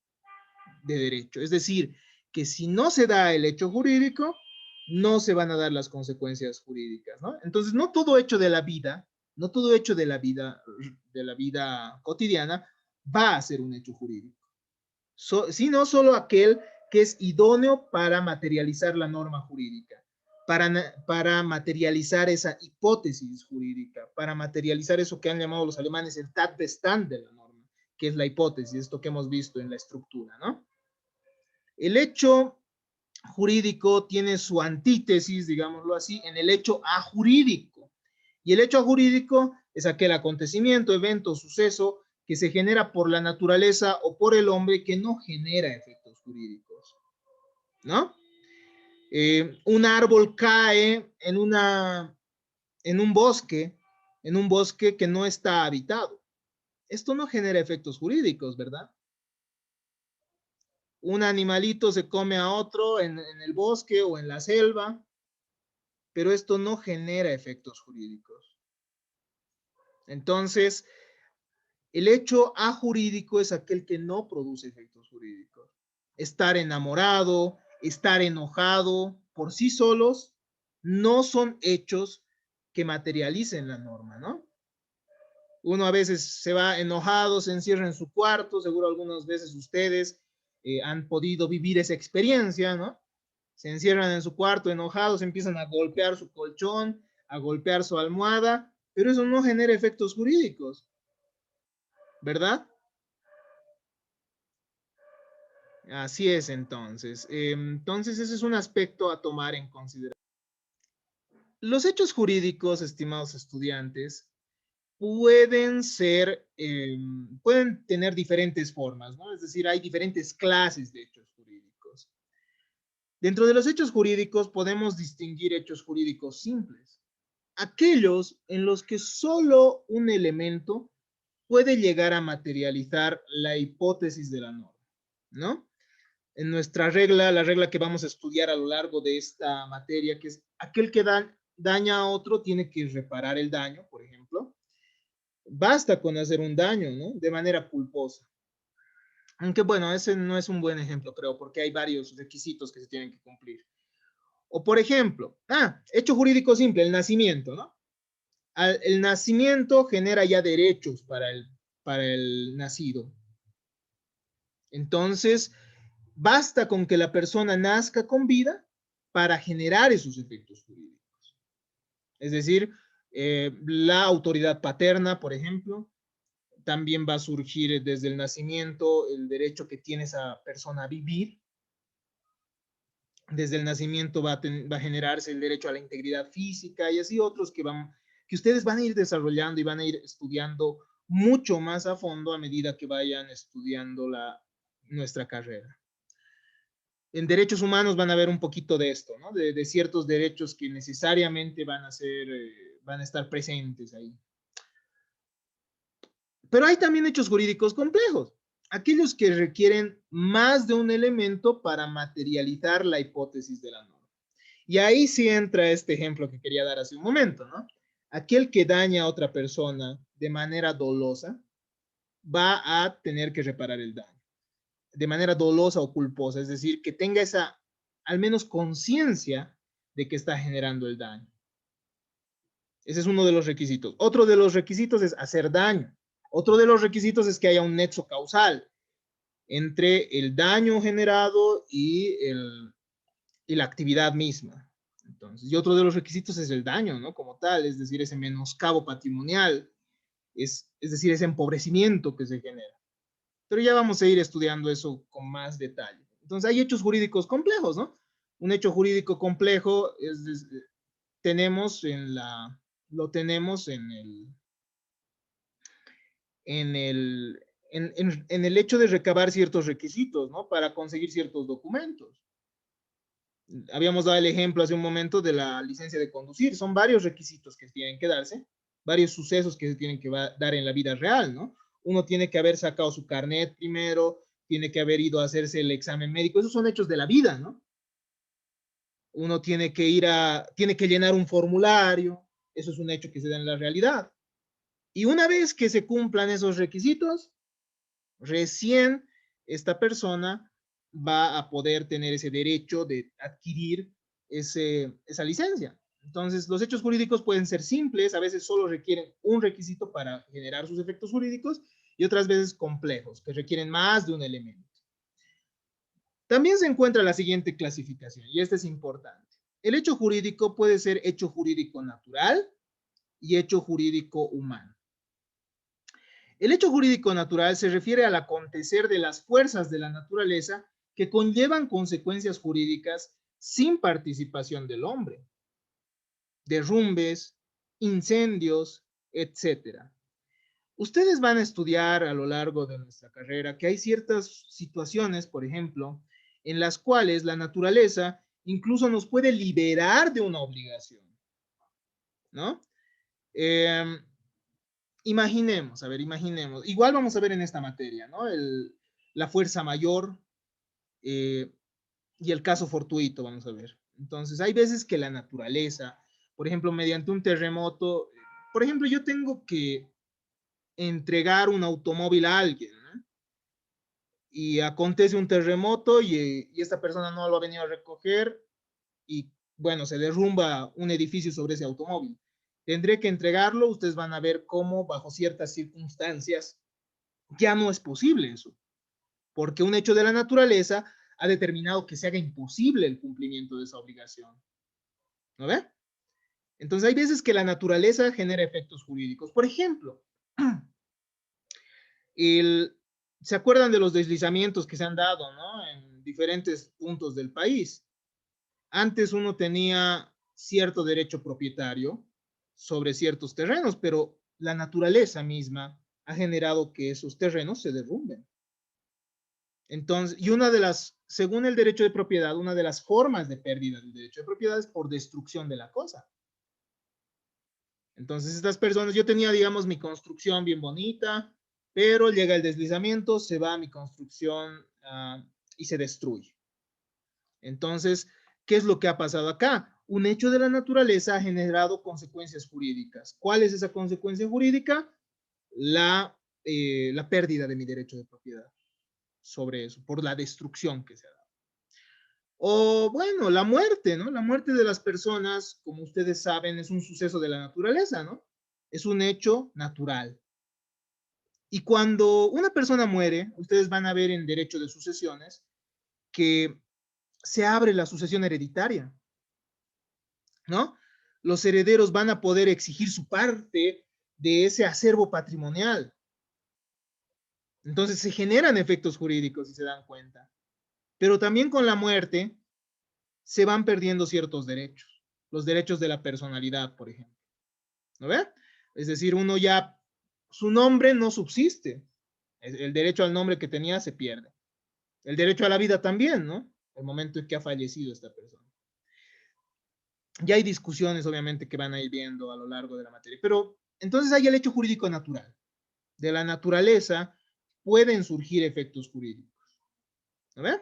de derecho. Es decir, que si no se da el hecho jurídico, no se van a dar las consecuencias jurídicas, ¿no? Entonces, no todo hecho de la vida, no todo hecho de la vida cotidiana va a ser un hecho jurídico, sino solo aquel que es idóneo para materializar la norma jurídica, para materializar esa hipótesis jurídica, para materializar eso que han llamado los alemanes el Tatbestand de la norma, que es la hipótesis, esto que hemos visto en la estructura, ¿no? El hecho jurídico tiene su antítesis, digámoslo así, en el hecho ajurídico. Y el hecho ajurídico es aquel acontecimiento, evento, suceso que se genera por la naturaleza o por el hombre que no genera efectos jurídicos, ¿no? Un árbol cae en un bosque que no está habitado. Esto no genera efectos jurídicos, ¿verdad? Un animalito se come a otro en el bosque o en la selva, pero esto no genera efectos jurídicos. Entonces, el hecho ajurídico es aquel que no produce efectos jurídicos. Estar enamorado, estar enojado, por sí solos, no son hechos que materialicen la norma, ¿no? Uno a veces se va enojado, se encierra en su cuarto, seguro algunas veces ustedes han podido vivir esa experiencia, ¿no? Se encierran en su cuarto enojados, empiezan a golpear su colchón, a golpear su almohada, pero eso no genera efectos jurídicos, ¿verdad? Así es entonces. Entonces ese es un aspecto a tomar en consideración. Los hechos jurídicos, estimados estudiantes, pueden tener diferentes formas, ¿no? Es decir, hay diferentes clases de hechos jurídicos. Dentro de los hechos jurídicos podemos distinguir hechos jurídicos simples, aquellos en los que solo un elemento puede llegar a materializar la hipótesis de la norma, ¿no? En nuestra regla, la regla que vamos a estudiar a lo largo de esta materia, que es aquel que daña a otro tiene que reparar el daño, por ejemplo. Basta con hacer un daño, ¿no? De manera culposa. Aunque bueno, ese no es un buen ejemplo, creo, porque hay varios requisitos que se tienen que cumplir. O por ejemplo, hecho jurídico simple, el nacimiento, ¿no? El nacimiento genera ya derechos para el nacido. Entonces, basta con que la persona nazca con vida para generar esos efectos jurídicos. Es decir, la autoridad paterna, por ejemplo, también va a surgir desde el nacimiento el derecho que tiene esa persona a vivir. Desde el nacimiento va a generarse el derecho a la integridad física y así otros que ustedes van a ir desarrollando y van a ir estudiando mucho más a fondo a medida que vayan estudiando nuestra carrera. En derechos humanos van a ver un poquito de esto, ¿no? De ciertos derechos que necesariamente van a estar presentes ahí. Pero hay también hechos jurídicos complejos, aquellos que requieren más de un elemento para materializar la hipótesis de la norma. Y ahí sí entra este ejemplo que quería dar hace un momento, ¿no? Aquel que daña a otra persona de manera dolosa va a tener que reparar el daño, de manera dolosa o culposa, es decir, que tenga esa, al menos conciencia de que está generando el daño. Ese es uno de los requisitos. Otro de los requisitos es hacer daño. Otro de los requisitos es que haya un nexo causal entre el daño generado y la actividad misma. Entonces, y otro de los requisitos es el daño, ¿no? Como tal, es decir, ese menoscabo patrimonial, es decir, ese empobrecimiento que se genera. Pero ya vamos a ir estudiando eso con más detalle. Entonces, hay hechos jurídicos complejos, ¿no? Un hecho jurídico complejo lo tenemos en el hecho de recabar ciertos requisitos, ¿no? Para conseguir ciertos documentos. Habíamos dado el ejemplo hace un momento de la licencia de conducir. Son varios requisitos que tienen que darse, varios sucesos que se tienen que dar en la vida real, ¿no? Uno tiene que haber sacado su carnet primero, tiene que haber ido a hacerse el examen médico. Esos son hechos de la vida, ¿no? Uno tiene que llenar un formulario. Eso es un hecho que se da en la realidad. Y una vez que se cumplan esos requisitos, recién esta persona va a poder tener ese derecho de adquirir esa licencia. Entonces, los hechos jurídicos pueden ser simples, a veces solo requieren un requisito para generar sus efectos jurídicos y otras veces complejos, que requieren más de un elemento. También se encuentra la siguiente clasificación, y esta es importante. El hecho jurídico puede ser hecho jurídico natural y hecho jurídico humano. El hecho jurídico natural se refiere al acontecer de las fuerzas de la naturaleza que conllevan consecuencias jurídicas sin participación del hombre. Derrumbes, incendios, etc. Ustedes van a estudiar a lo largo de nuestra carrera que hay ciertas situaciones, por ejemplo, en las cuales la naturaleza incluso nos puede liberar de una obligación, ¿no? Imaginemos, igual vamos a ver en esta materia, ¿no? La fuerza mayor y el caso fortuito, vamos a ver. Entonces, hay veces que la naturaleza, por ejemplo, mediante un terremoto, por ejemplo, yo tengo que entregar un automóvil a alguien, ¿no? Y acontece un terremoto y esta persona no lo ha venido a recoger y, bueno, se derrumba un edificio sobre ese automóvil. Tendré que entregarlo, ustedes van a ver cómo bajo ciertas circunstancias ya no es posible eso, porque un hecho de la naturaleza ha determinado que se haga imposible el cumplimiento de esa obligación. ¿No ve? Entonces hay veces que la naturaleza genera efectos jurídicos. Por ejemplo, ¿se acuerdan de los deslizamientos que se han dado, ¿no? En diferentes puntos del país? Antes uno tenía cierto derecho propietario sobre ciertos terrenos, pero la naturaleza misma ha generado que esos terrenos se derrumben. Entonces, según el derecho de propiedad, una de las formas de pérdida del derecho de propiedad es por destrucción de la cosa. Entonces, estas personas, yo tenía, digamos, mi construcción bien bonita, pero llega el deslizamiento, se va mi construcción y se destruye. Entonces, ¿qué es lo que ha pasado acá? Un hecho de la naturaleza ha generado consecuencias jurídicas. ¿Cuál es esa consecuencia jurídica? la pérdida de mi derecho de propiedad sobre eso, por la destrucción que se ha dado. O bueno, la muerte, ¿no? La muerte de las personas, como ustedes saben, es un suceso de la naturaleza, ¿no? Es un hecho natural. Y cuando una persona muere, ustedes van a ver en derecho de sucesiones que se abre la sucesión hereditaria, ¿no? Los herederos van a poder exigir su parte de ese acervo patrimonial. Entonces se generan efectos jurídicos, si se dan cuenta. Pero también con la muerte se van perdiendo ciertos derechos. Los derechos de la personalidad, por ejemplo. ¿No ve? Es decir, uno ya, su nombre no subsiste. El derecho al nombre que tenía se pierde. El derecho a la vida también, ¿no? El momento en que ha fallecido esta persona. Ya hay discusiones, obviamente, que van a ir viendo a lo largo de la materia. Pero entonces hay el hecho jurídico natural. De la naturaleza pueden surgir efectos jurídicos. ¿No ve?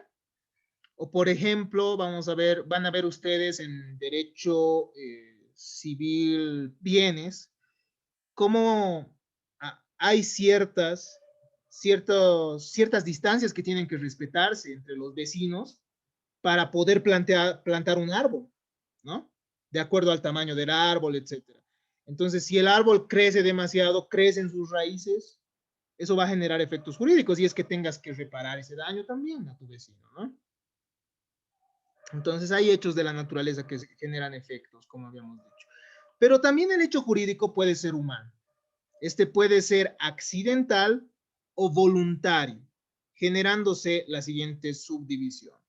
O por ejemplo, vamos a ver, van a ver ustedes en derecho civil bienes, cómo hay ciertas distancias que tienen que respetarse entre los vecinos para poder plantar un árbol, ¿no? De acuerdo al tamaño del árbol, etcétera. Entonces, si el árbol crece demasiado, crece en sus raíces, eso va a generar efectos jurídicos y es que tengas que reparar ese daño también a tu vecino, ¿no? Entonces, hay hechos de la naturaleza que generan efectos, como habíamos dicho. Pero también el hecho jurídico puede ser humano. Este puede ser accidental o voluntario, generándose la siguiente subdivisión.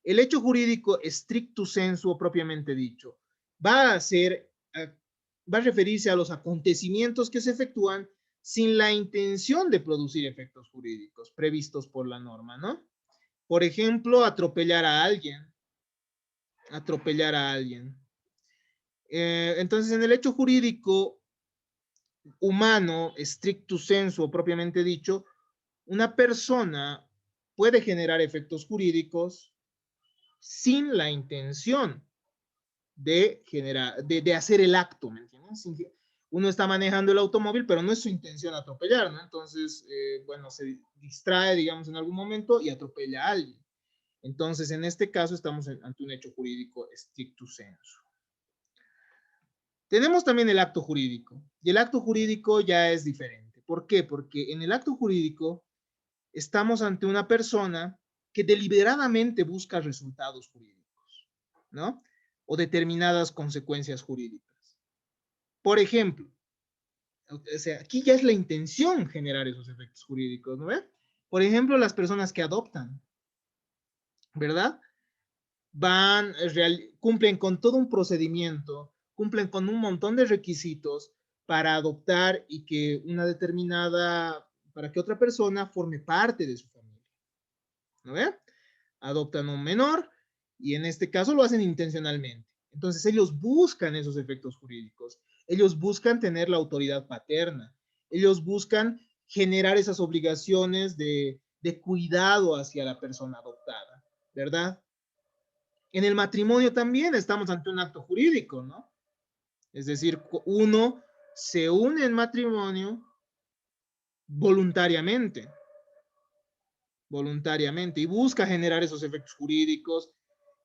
El hecho jurídico stricto sensu, propiamente dicho, va a referirse a los acontecimientos que se efectúan sin la intención de producir efectos jurídicos previstos por la norma, ¿no? Por ejemplo, atropellar a alguien. Atropellar a alguien. Entonces, en el hecho jurídico humano, stricto sensu, propiamente dicho, una persona puede generar efectos jurídicos sin la intención de generar, de hacer el acto, ¿me entiendes? Uno está manejando el automóvil, pero no es su intención atropellar, ¿no? Entonces, bueno, se distrae, digamos, en algún momento y atropella a alguien. Entonces, en este caso, estamos ante un hecho jurídico stricto sensu. Tenemos también el acto jurídico, y el acto jurídico ya es diferente. ¿Por qué? Porque en el acto jurídico estamos ante una persona que deliberadamente busca resultados jurídicos, ¿no? O determinadas consecuencias jurídicas. Por ejemplo, o sea, aquí ya es la intención generar esos efectos jurídicos, ¿no ve? Por ejemplo, las personas que adoptan, ¿verdad? Cumplen con todo un procedimiento, cumplen con un montón de requisitos para adoptar y que para que otra persona forme parte de su familia. ¿No ve? Adoptan un menor y en este caso lo hacen intencionalmente. Entonces ellos buscan esos efectos jurídicos, ellos buscan tener la autoridad paterna, ellos buscan generar esas obligaciones de cuidado hacia la persona adoptada, ¿verdad? En el matrimonio también estamos ante un acto jurídico, ¿no? Es decir, uno se une en matrimonio voluntariamente, voluntariamente y busca generar esos efectos jurídicos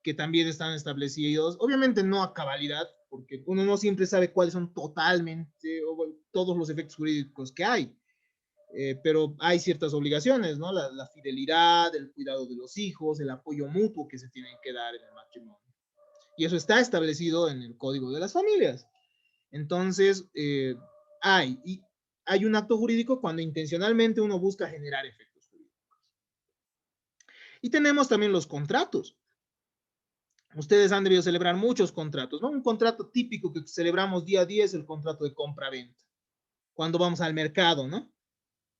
que también están establecidos, obviamente no a cabalidad, porque uno no siempre sabe cuáles son totalmente todos los efectos jurídicos que hay, pero hay ciertas obligaciones, ¿no? La fidelidad, el cuidado de los hijos, el apoyo mutuo que se tienen que dar en el matrimonio. Y eso está establecido en el Código de las Familias. Entonces, hay un acto jurídico cuando intencionalmente uno busca generar efectos jurídicos. Y tenemos también los contratos. Ustedes han debido celebrar muchos contratos, ¿no? Un contrato típico que celebramos día a día es el contrato de compra-venta. Cuando vamos al mercado, ¿no?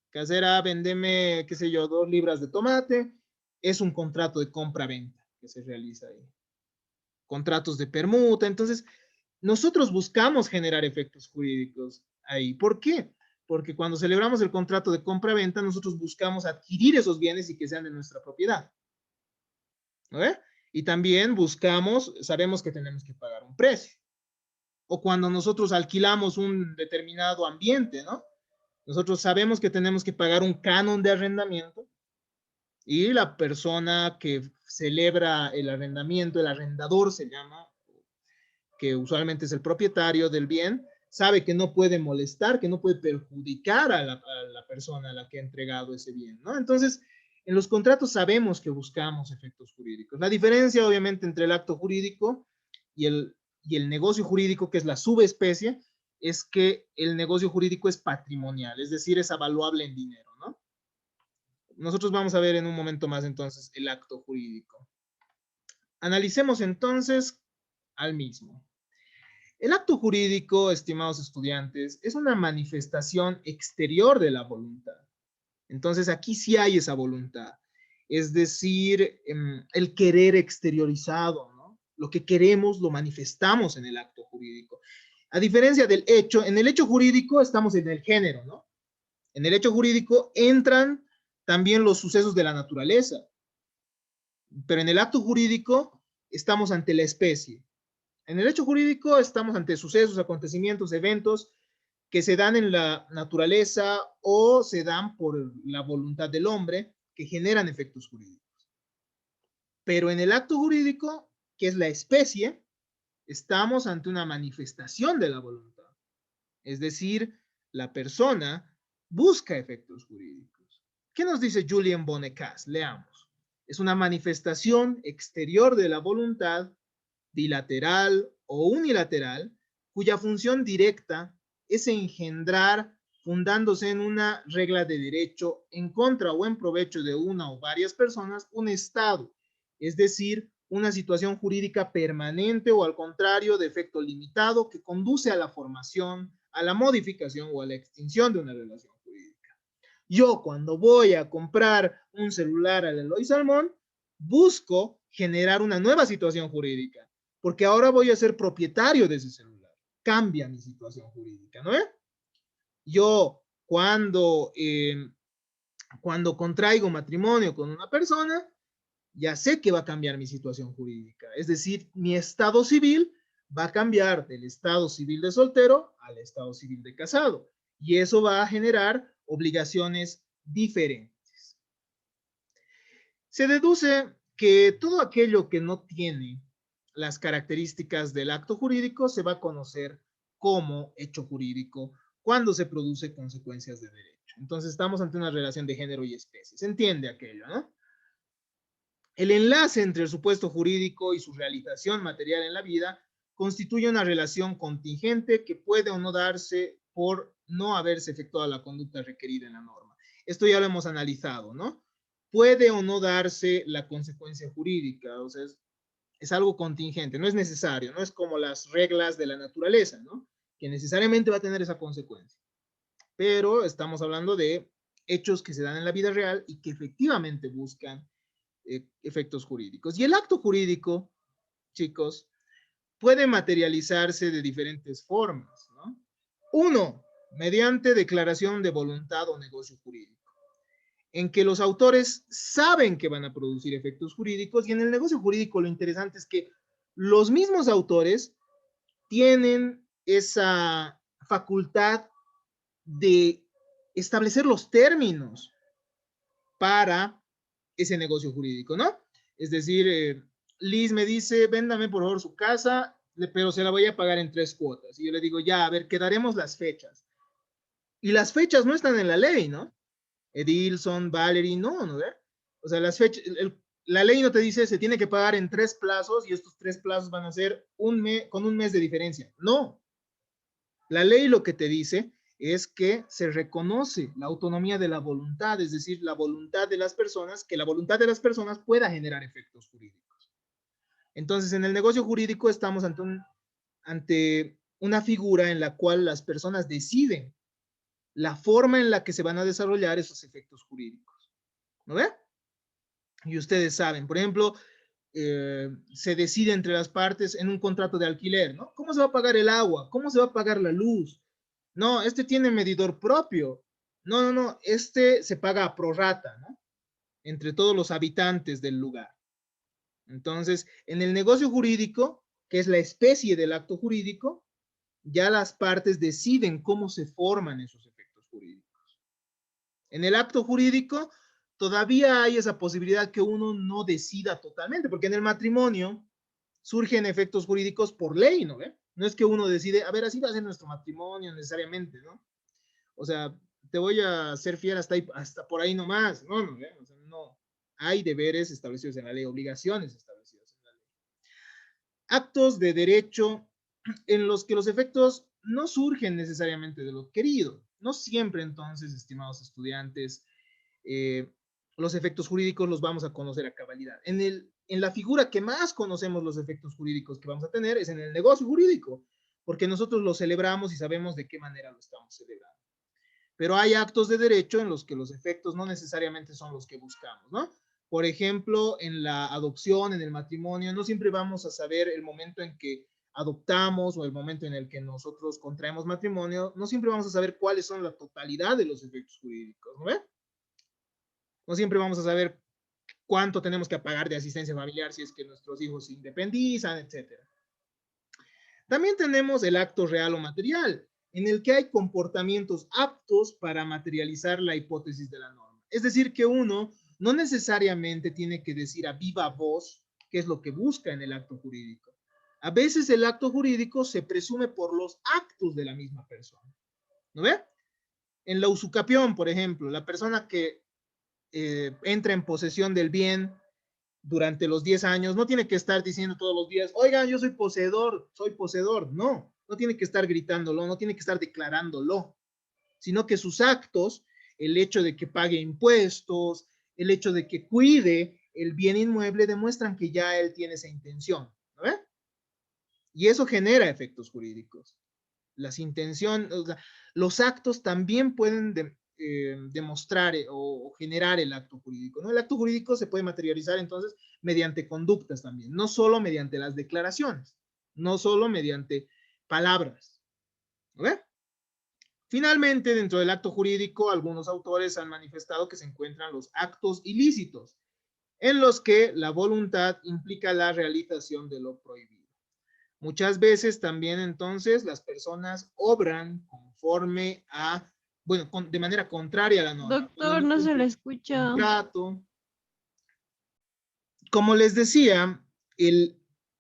Casera, vendeme, qué sé yo, 2 libras de tomate. Es un contrato de compra-venta que se realiza ahí. Contratos de permuta. Entonces, nosotros buscamos generar efectos jurídicos ahí. ¿Por qué? Porque cuando celebramos el contrato de compra-venta, nosotros buscamos adquirir esos bienes y que sean de nuestra propiedad. ¿No ve? Y también sabemos que tenemos que pagar un precio. O cuando nosotros alquilamos un determinado ambiente, ¿no? Nosotros sabemos que tenemos que pagar un canon de arrendamiento y la persona que celebra el arrendamiento, el arrendador se llama, que usualmente es el propietario del bien, sabe que no puede molestar, que no puede perjudicar a la persona a la que ha entregado ese bien, ¿no? Entonces, en los contratos sabemos que buscamos efectos jurídicos. La diferencia, obviamente, entre el acto jurídico y el negocio jurídico, que es la subespecie, es que el negocio jurídico es patrimonial, es decir, es avaluable en dinero, ¿no? Nosotros vamos a ver en un momento más entonces el acto jurídico. Analicemos entonces al mismo. El acto jurídico, estimados estudiantes, es una manifestación exterior de la voluntad. Entonces aquí sí hay esa voluntad. Es decir, el querer exteriorizado, ¿no? Lo que queremos lo manifestamos en el acto jurídico. A diferencia del hecho, en el hecho jurídico estamos en el género, ¿no? En el hecho jurídico entran también los sucesos de la naturaleza, pero en el acto jurídico estamos ante la especie. En el hecho jurídico estamos ante sucesos, acontecimientos, eventos que se dan en la naturaleza o se dan por la voluntad del hombre que generan efectos jurídicos. Pero en el acto jurídico, que es la especie, estamos ante una manifestación de la voluntad. Es decir, la persona busca efectos jurídicos. ¿Qué nos dice Julien Bonnecas? Leamos. Es una manifestación exterior de la voluntad, bilateral o unilateral, cuya función directa es engendrar, fundándose en una regla de derecho en contra o en provecho de una o varias personas, un estado, es decir, una situación jurídica permanente o al contrario de efecto limitado que conduce a la formación, a la modificación o a la extinción de una relación jurídica. Yo cuando voy a comprar un celular al Eloy Salmón, busco generar una nueva situación jurídica, porque ahora voy a ser propietario de ese celular. Cambia mi situación jurídica, ¿no? Yo cuando contraigo matrimonio con una persona, ya sé que va a cambiar mi situación jurídica. Es decir, mi estado civil va a cambiar del estado civil de soltero al estado civil de casado. Y eso va a generar obligaciones diferentes. Se deduce que todo aquello que no tiene las características del acto jurídico se va a conocer como hecho jurídico cuando se produce consecuencias de derecho. Entonces estamos ante una relación de género y especie. ¿Se entiende aquello, no? El enlace entre el supuesto jurídico y su realización material en la vida constituye una relación contingente que puede o no darse por no haberse efectuado la conducta requerida en la norma. Esto ya lo hemos analizado, ¿no? Puede o no darse la consecuencia jurídica, o sea, es algo contingente, no es necesario, no es como las reglas de la naturaleza, ¿no? Que necesariamente va a tener esa consecuencia. Pero estamos hablando de hechos que se dan en la vida real y que efectivamente buscan efectos jurídicos. Y el acto jurídico, chicos, puede materializarse de diferentes formas, ¿no? Uno, mediante declaración de voluntad o negocio jurídico, en que los autores saben que van a producir efectos jurídicos y en el negocio jurídico lo interesante es que los mismos autores tienen esa facultad de establecer los términos para ese negocio jurídico, ¿no? Es decir, Liz me dice, véndame por favor su casa, pero se la voy a pagar en 3 cuotas. Y yo le digo, ya, a ver, quedaremos las fechas. Y las fechas no están en la ley, ¿no? Edilson, Valerie, no, ¿no? O sea, las fechas, la ley no te dice se tiene que pagar en 3 plazos y estos 3 plazos van a ser con un mes de diferencia. No. La ley lo que te dice es que se reconoce la autonomía de la voluntad, es decir, la voluntad de las personas, que la voluntad de las personas pueda generar efectos jurídicos. Entonces, en el negocio jurídico estamos ante una figura en la cual las personas deciden la forma en la que se van a desarrollar esos efectos jurídicos. ¿No ve? Y ustedes saben, por ejemplo, se decide entre las partes en un contrato de alquiler, ¿no? ¿Cómo se va a pagar el agua? ¿Cómo se va a pagar la luz? No, este tiene medidor propio. No, no, no, este se paga a prorrata, ¿no? Entre todos los habitantes del lugar. Entonces, en el negocio jurídico, que es la especie del acto jurídico, ya las partes deciden cómo se forman esos efectos jurídicos. En el acto jurídico todavía hay esa posibilidad que uno no decida totalmente, porque en el matrimonio surgen efectos jurídicos por ley, ¿no? No es que uno decide, a ver, así va a ser nuestro matrimonio necesariamente, ¿no? O sea, te voy a ser fiel hasta, ahí, hasta por ahí nomás, ¿no? ¿No? O sea, no. Hay deberes establecidos en la ley, obligaciones establecidas en la ley. Actos de derecho en los que los efectos no surgen necesariamente de lo querido. No siempre, entonces, estimados estudiantes, los efectos jurídicos los vamos a conocer a cabalidad. En la figura que más conocemos los efectos jurídicos que vamos a tener es en el negocio jurídico, porque nosotros lo celebramos y sabemos de qué manera lo estamos celebrando. Pero hay actos de derecho en los que los efectos no necesariamente son los que buscamos, ¿no? Por ejemplo, en la adopción, en el matrimonio, no siempre vamos a saber el momento en que adoptamos o el momento en el que nosotros contraemos matrimonio, no siempre vamos a saber cuáles son la totalidad de los efectos jurídicos, ¿no ve? No siempre vamos a saber cuánto tenemos que pagar de asistencia familiar si es que nuestros hijos se independizan, etc. También tenemos el acto real o material, en el que hay comportamientos aptos para materializar la hipótesis de la norma. Es decir, que uno no necesariamente tiene que decir a viva voz qué es lo que busca en el acto jurídico. A veces el acto jurídico se presume por los actos de la misma persona. ¿No ve? En la usucapión, por ejemplo, la persona que entra en posesión del bien durante los 10 años, no tiene que estar diciendo todos los días, oigan, yo soy poseedor. No, no tiene que estar gritándolo, no tiene que estar declarándolo, sino que sus actos, el hecho de que pague impuestos, el hecho de que cuide el bien inmueble, demuestran que ya él tiene esa intención, ¿no ve? Y eso genera efectos jurídicos. Las intenciones, o sea, los actos también pueden demostrar o generar el acto jurídico, ¿no? El acto jurídico se puede materializar entonces mediante conductas también, no solo mediante las declaraciones, no solo mediante palabras, ¿no? Finalmente, dentro del acto jurídico, algunos autores han manifestado que se encuentran los actos ilícitos, en los que la voluntad implica la realización de lo prohibido. Muchas veces también entonces las personas obran conforme a, bueno, de manera contraria a la norma. Doctor, no se le escucha. Un trato. Como les decía, el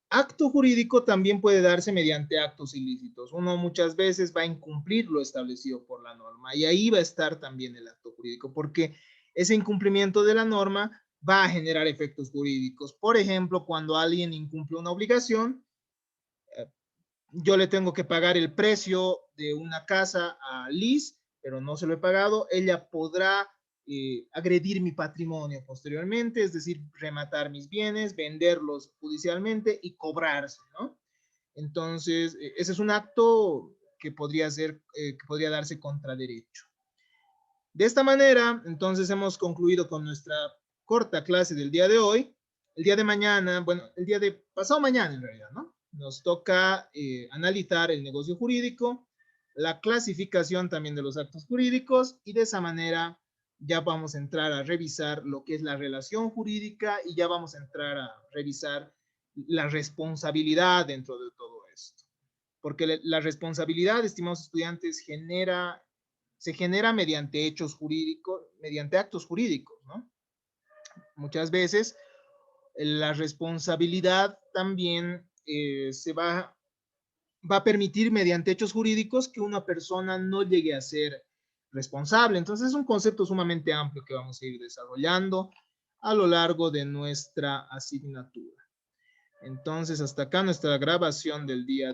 acto jurídico también puede darse mediante actos ilícitos. Uno muchas veces va a incumplir lo establecido por la norma y ahí va a estar también el acto jurídico, porque ese incumplimiento de la norma va a generar efectos jurídicos. Por ejemplo, cuando alguien incumple una obligación, yo le tengo que pagar el precio de una casa a Liz, pero no se lo he pagado, ella podrá agredir mi patrimonio posteriormente, es decir, rematar mis bienes, venderlos judicialmente y cobrarse, ¿no? Entonces, ese es un acto que podría darse contra derecho. De esta manera, entonces hemos concluido con nuestra corta clase del día de hoy. El día de mañana, bueno, el día de pasado mañana en realidad, ¿no? Nos toca analizar el negocio jurídico, la clasificación también de los actos jurídicos y de esa manera ya vamos a entrar a revisar lo que es la relación jurídica y ya vamos a entrar a revisar la responsabilidad dentro de todo esto. Porque la responsabilidad, estimados estudiantes, se genera mediante hechos jurídicos, mediante actos jurídicos, ¿no? Muchas veces la responsabilidad también va a permitir mediante hechos jurídicos que una persona no llegue a ser responsable. Entonces es un concepto sumamente amplio que vamos a ir desarrollando a lo largo de nuestra asignatura. Entonces hasta acá nuestra grabación del día de